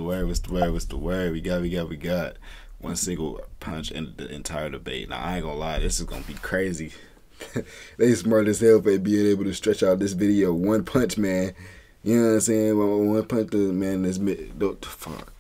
word? We got one single punch in the entire debate. Now I ain't gonna lie, this is gonna be crazy. They smart as hell for being able to stretch out this video. One punch, man. You know what I'm saying? One punch, man. This fuck.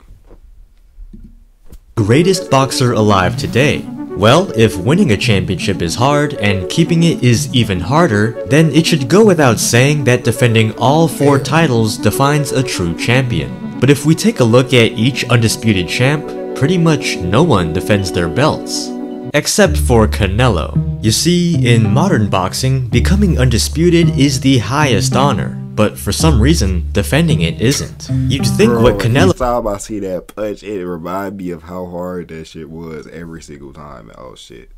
Greatest boxer alive today. Well, if winning a championship is hard and keeping it is even harder, then it should go without saying that defending all 4 titles defines a true champion. But if we take a look at each undisputed champ, pretty much no one defends their belts. Except for Canelo. You see, in modern boxing, becoming undisputed is the highest honor, but for some reason, defending it isn't. You'd think what Canelo— Every time I see that punch, it reminds me of how hard that shit was every single time. Oh shit.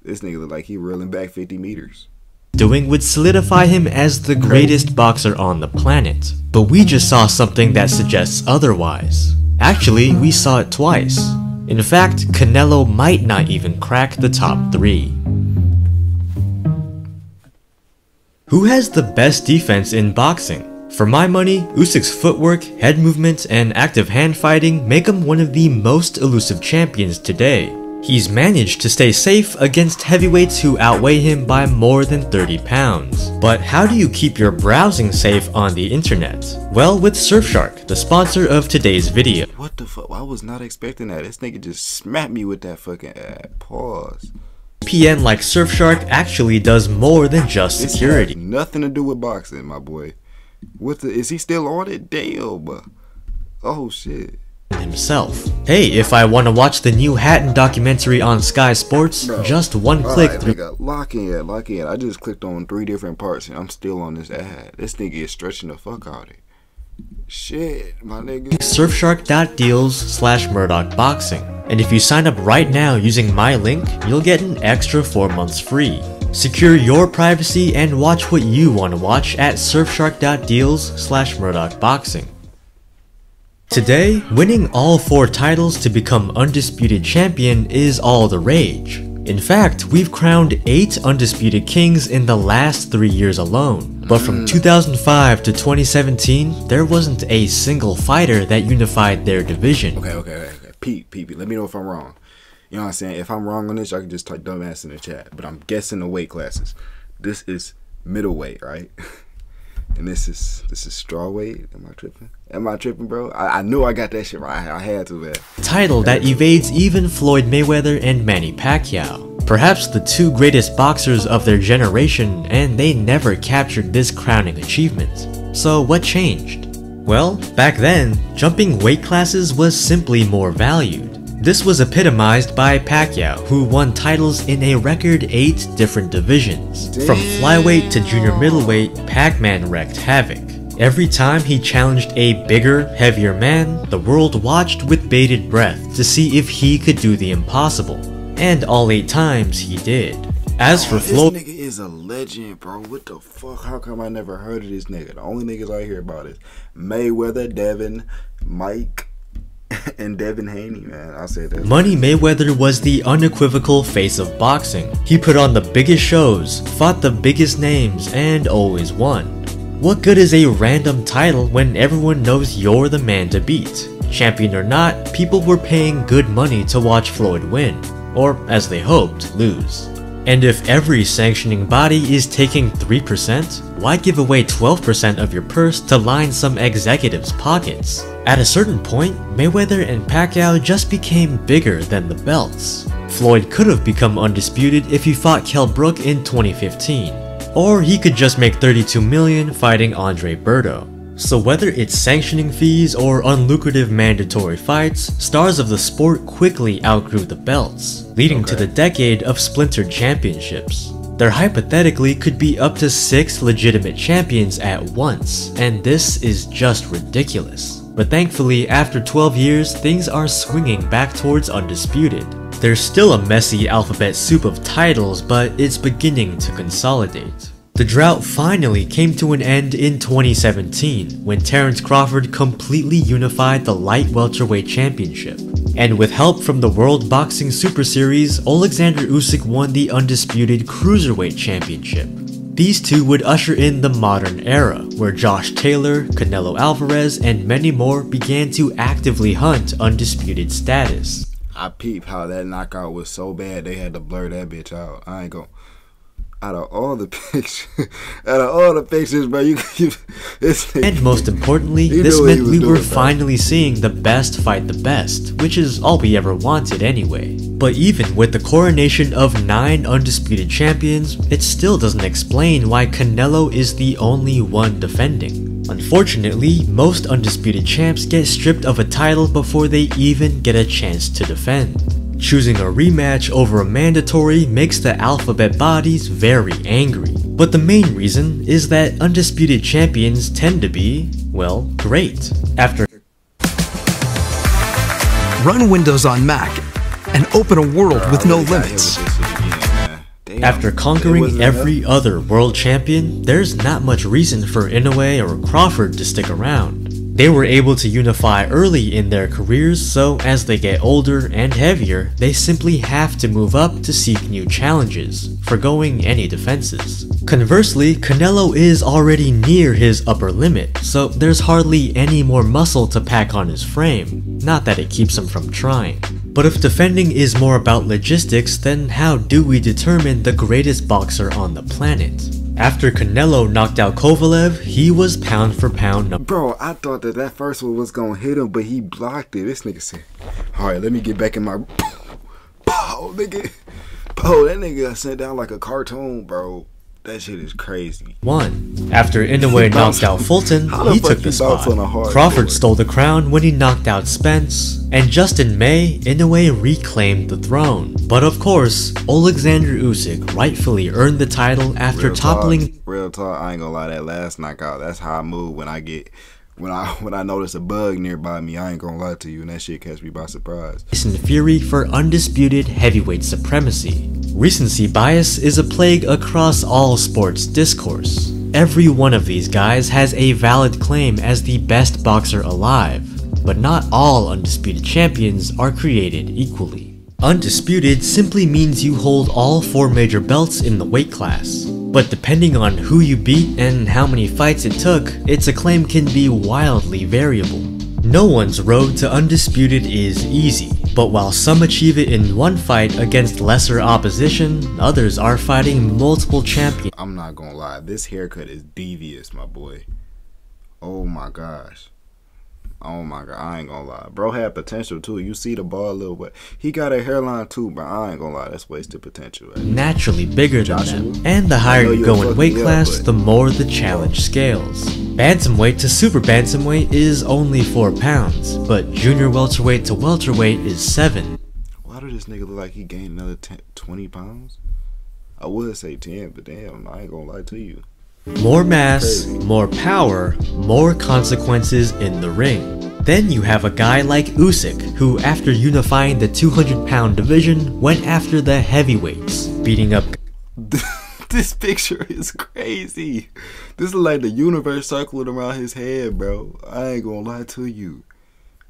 This nigga look like he reeling back 50 meters. Doing would solidify him as the greatest boxer on the planet. But we just saw something that suggests otherwise. Actually, we saw it twice. In fact, Canelo might not even crack the top 3. Who has the best defense in boxing? For my money, Usyk's footwork, head movement, and active hand fighting make him one of the most elusive champions today. He's managed to stay safe against heavyweights who outweigh him by more than 30 pounds. But how do you keep your browsing safe on the internet? Well, with Surfshark, the sponsor of today's video. What the fuck? I was not expecting that. This nigga just smacked me with that fucking ad. Pause. VPN like Surfshark actually does more than just security. This has nothing to do with boxing, my boy. Is he still on it? Damn. Oh shit. Himself. Hey, if I want to watch the new Hatton documentary on Sky Sports, just one click through. Nigga, lock in. I just clicked on 3 different parts and I'm still on this ad. This nigga is stretching the fuck out of it. Shit, my nigga. Surfshark.deals/MurdochBoxing. And if you sign up right now using my link, you'll get an extra 4 months free. Secure your privacy and watch what you want to watch at surfshark.deals/MurdochBoxing. Today, winning all 4 titles to become undisputed champion is all the rage. In fact, we've crowned 8 undisputed kings in the last 3 years alone. But from 2005 to 2017, there wasn't a single fighter that unified their division. Okay. Pete, let me know if I'm wrong. You know what I'm saying? If I'm wrong on this, I can just type dumbass in the chat. But I'm guessing the weight classes. This is middleweight, right? And this is strawweight. Am I tripping, bro? I knew I got that shit right. I had to, man. Title that evades even Floyd Mayweather and Manny Pacquiao. Perhaps the 2 greatest boxers of their generation, and they never captured this crowning achievement. So what changed? Well, back then, jumping weight classes was simply more valued. This was epitomized by Pacquiao, who won titles in a record 8 different divisions. Damn. From flyweight to junior middleweight, Pac-Man wreaked havoc. Every time he challenged a bigger, heavier man, the world watched with bated breath to see if he could do the impossible. And all 8 times he did. As for Floyd— this nigga is a legend, bro. What the fuck? How come I never heard of this nigga? The only niggas I hear about is Mayweather, Devin, Mike, and Devin Haney, man. I said that. Money Mayweather was the unequivocal face of boxing. He put on the biggest shows, fought the biggest names, and always won. What good is a random title when everyone knows you're the man to beat? Champion or not, people were paying good money to watch Floyd win, or as they hoped, lose. And if every sanctioning body is taking 3%, why give away 12% of your purse to line some executives' pockets? At a certain point, Mayweather and Pacquiao just became bigger than the belts. Floyd could have become undisputed if he fought Kell Brook in 2015. Or he could just make $32 million fighting Andre Berto. So whether it's sanctioning fees or unlucrative mandatory fights, stars of the sport quickly outgrew the belts, leading to the decade of splintered championships. There hypothetically could be up to 6 legitimate champions at once, and this is just ridiculous. But thankfully, after 12 years, things are swinging back towards undisputed. There's still a messy alphabet soup of titles, but it's beginning to consolidate. The drought finally came to an end in 2017 when Terence Crawford completely unified the light welterweight championship. And with help from the World Boxing Super Series, Alexander Usyk won the undisputed cruiserweight championship. These two would usher in the modern era, where Josh Taylor, Canelo Alvarez, and many more began to actively hunt undisputed status. I peeped how that knockout was so bad they had to blur that bitch out. I ain't gon'. Out of all the pictures, bro, and most importantly, this meant we were finally seeing the best fight the best, which is all we ever wanted anyway. But even with the coronation of 9 undisputed champions, it still doesn't explain why Canelo is the only one defending. Unfortunately, most undisputed champs get stripped of a title before they even get a chance to defend. Choosing a rematch over a mandatory makes the alphabet bodies very angry. But the main reason is that undisputed champions tend to be, well, great. Run Windows on Mac and open a world with no limits. After conquering every other world champion, there's not much reason for Inoue or Crawford to stick around. They were able to unify early in their careers, so as they get older and heavier, they simply have to move up to seek new challenges, forgoing any defenses. Conversely, Canelo is already near his upper limit, so there's hardly any more muscle to pack on his frame, not that it keeps him from trying. But if defending is more about logistics, then how do we determine the greatest boxer on the planet? After Canelo knocked out Kovalev, he was pound for pound number. Bro, I thought that first one was gonna hit him, but he blocked it. This nigga said, alright, let me get back in my... Pow, nigga. Pow, that nigga sent down like a cartoon, bro. That shit is crazy. 1. After Inoue knocked out Fulton, he took the spot. Crawford stole the crown when he knocked out Spence. And just in May, Inoue reclaimed the throne. But of course, Alexander Usyk rightfully earned the title after toppling... Real talk, I ain't gonna lie, that last knockout, that's how I move when I get... When I notice a bug nearby me, I ain't gonna lie to you, and that shit catch me by surprise. Tyson Fury for undisputed heavyweight supremacy. Recency bias is a plague across all sports discourse. Every one of these guys has a valid claim as the best boxer alive, but not all undisputed champions are created equally. Undisputed simply means you hold all 4 major belts in the weight class. But depending on who you beat and how many fights it took, its acclaim can be wildly variable. No one's road to undisputed is easy, but while some achieve it in one fight against lesser opposition, others are fighting multiple champions. I'm not gonna lie, this haircut is devious, my boy. Oh my gosh. Oh my god, I ain't gonna lie. Bro had potential too. You see the ball a little bit. He got a hairline too, but I ain't gonna lie, that's wasted potential. Right? Naturally bigger than them. And the higher you go in weight class, the more the challenge scales. Bantamweight to super bantamweight is only 4 pounds, but junior welterweight to welterweight is 7. Why does this nigga look like he gained another 20 pounds? I would say 10, but damn, I ain't gonna lie to you. More mass, more power, more consequences in the ring. Then you have a guy like Usyk, who after unifying the 200-pound division, went after the heavyweights, beating up... This picture is crazy. This is like the universe circling around his head, bro. I ain't gonna lie to you.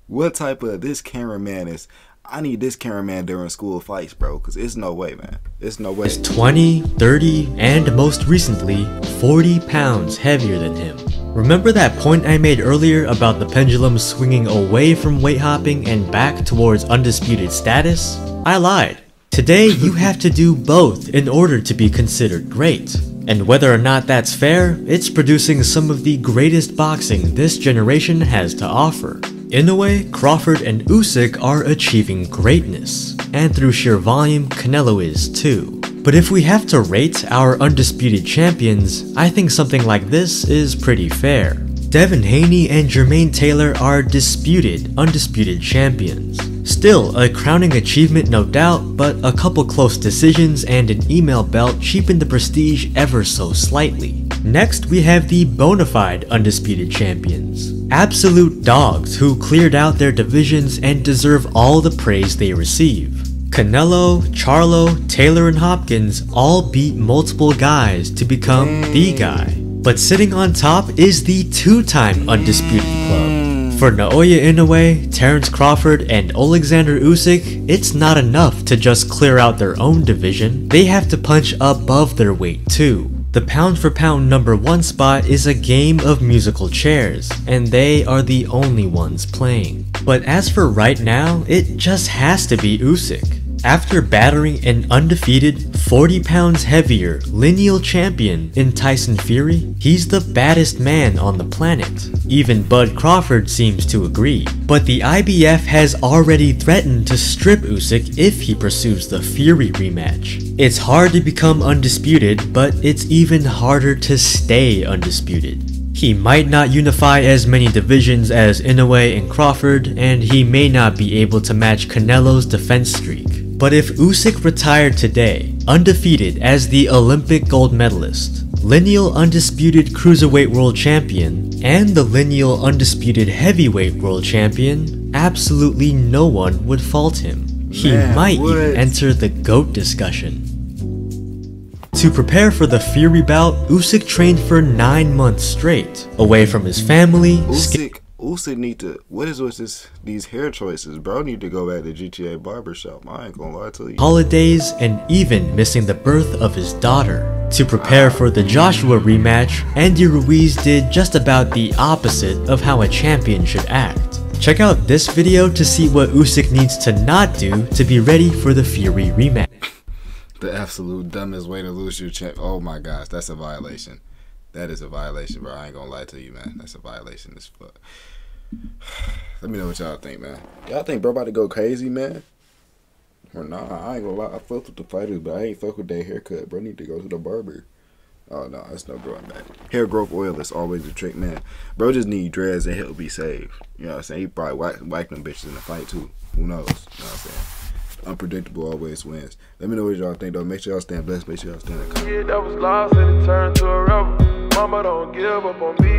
What type of... This cameraman is... I need this cameraman during school fights, bro, because it's no way, man. It's no way. It's 20, 30, and most recently, 40 pounds heavier than him. Remember that point I made earlier about the pendulum swinging away from weight hopping and back towards undisputed status? I lied. Today, you have to do both in order to be considered great. And whether or not that's fair, it's producing some of the greatest boxing this generation has to offer. Inoue, Crawford, and Usyk are achieving greatness, and through sheer volume, Canelo is too. But if we have to rate our undisputed champions, I think something like this is pretty fair. Devin Haney and Jermaine Taylor are disputed, undisputed champions. Still, a crowning achievement no doubt, but a couple close decisions and an email belt cheapened the prestige ever so slightly. Next, we have the bona fide undisputed champions. Absolute dogs who cleared out their divisions and deserve all the praise they receive. Canelo, Charlo, Taylor, and Hopkins all beat multiple guys to become the guy. But sitting on top is the 2-time undisputed club. For Naoya Inoue, Terence Crawford, and Alexander Usyk, it's not enough to just clear out their own division, they have to punch above their weight too. The pound for pound #1 spot is a game of musical chairs, and they are the only ones playing. But as for right now, it just has to be Usyk. After battering an undefeated 40 pounds heavier lineal champion in Tyson Fury, he's the baddest man on the planet. Even Bud Crawford seems to agree. But the IBF has already threatened to strip Usyk if he pursues the Fury rematch. It's hard to become undisputed, but it's even harder to stay undisputed. He might not unify as many divisions as Inoue and Crawford, and he may not be able to match Canelo's defense streak. But if Usyk retired today, undefeated as the Olympic gold medalist, lineal undisputed cruiserweight world champion, and the lineal undisputed heavyweight world champion, absolutely no one would fault him. He might even enter the GOAT discussion. To prepare for the Fury bout, Usyk trained for 9 months straight, away from his family. Usyk need to, what is with these hair choices? Bro need to go back to GTA barbershop. I ain't gonna lie to you. Holidays, and even missing the birth of his daughter. To prepare for the Joshua rematch, Andy Ruiz did just about the opposite of how a champion should act. Check out this video to see what Usyk needs to not do to be ready for the Fury rematch. The absolute dumbest way to lose your champ. Oh my gosh, that's a violation. That is a violation, bro. I ain't gonna lie to you, man. That's a violation as fuck. Let me know what y'all think, man. Y'all think bro about to go crazy, man? Or nah, I ain't gonna lie. I fucked with the fighters, but I ain't fuck with their haircut. Bro need to go to the barber. Oh no, that's no growing back. Hair growth oil is always a trick, man. Bro just need dreads and he'll be saved. You know what I'm saying? He probably whack them bitches in the fight too. Who knows? You know what I'm saying? Unpredictable always wins. Let me know what y'all think though. Make sure y'all stand blessed. Make sure y'all stand in the comments. That was lost and it turned to a rebel. Mama don't give up on me.